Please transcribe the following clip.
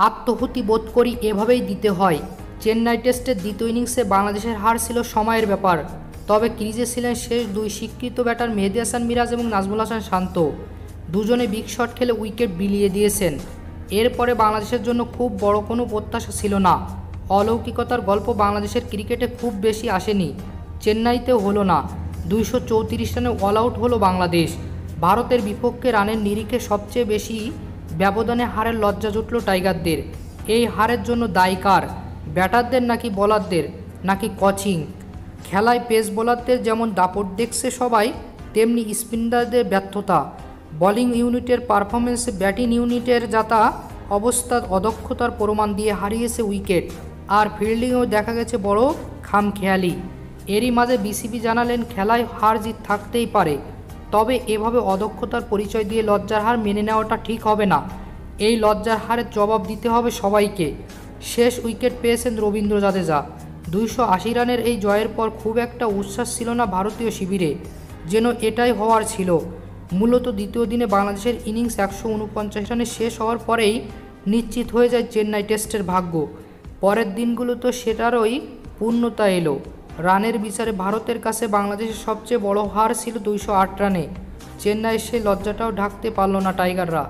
আত্মহুতি বোধ করি এভাবেই দিতে হয়। চেন্নাই টেস্টের দ্বিতীয় ইনিংসে বাংলাদেশের হার ছিল সময়ের ব্যাপার, তবে ক্রিজে ছিলেন শেষ দুই স্বীকৃত ব্যাটার মেহেদী হাসান মিরাজ এবং নাজমুল হাসান শান্ত। দুজনে বিগ শট খেলে উইকেট বিলিয়ে দিয়েছেন। এরপরে বাংলাদেশের জন্য খুব বড় কোনো প্রত্যাশা ছিল না। অলৌকিকতার গল্প বাংলাদেশের ক্রিকেটে খুব বেশি আসেনি, চেন্নাইতেও হলো না। 234 রানে অল আউট হলো বাংলাদেশ। ভারতের বিপক্ষে রানের নিরিখে সবচেয়ে বেশি ব্যবধানে হারের লজ্জা জুটল টাইগারদের। এই হারের জন্য দায়ী কার? ব্যাটারদের নাকি বোলারদের, নাকি কোচিং? খেলায় পেস বোলারদের যেমন দাপট দেখছে সবাই, তেমনি স্পিনারদের ব্যর্থতা। বোলিং ইউনিটের পারফরমেন্সে ব্যাটিং ইউনিটের যাতা অবস্থা অদক্ষতার প্রমাণ দিয়ে হারিয়েছে উইকেট। আর ফিল্ডিংয়েও দেখা গেছে বড় খামখেয়ালি। এরই মাঝে বিসিবি জানালেন খেলায় হার জিত থাকতেই পারে, তবে এভাবে অদক্ষতার পরিচয় দিয়ে লজ্জার হার মেনে নেওয়াটা ঠিক হবে না। এই লজ্জার হারের জবাব দিতে হবে সবাইকে। শেষ উইকেট পেয়েছেন রবীন্দ্র জাদেজা। 280 রানের এই জয়ের পর খুব একটা উচ্ছ্বাস ছিল না ভারতীয় শিবিরে, যেন এটাই হওয়ার ছিল। মূলত দ্বিতীয় দিনে বাংলাদেশের ইনিংস 149 রানে শেষ হওয়ার পরেই নিশ্চিত হয়ে যায় চেন্নাই টেস্টের ভাগ্য। পরের দিনগুলো তো সেটারই পূর্ণতা এলো। রানের বিচারে ভারতের কাছে বাংলাদেশের সবচেয়ে বড় হার ছিল 208 রানে। চেন্নাইয়ের সেই লজ্জাটাও ঢাকতে পারল না টাইগাররা।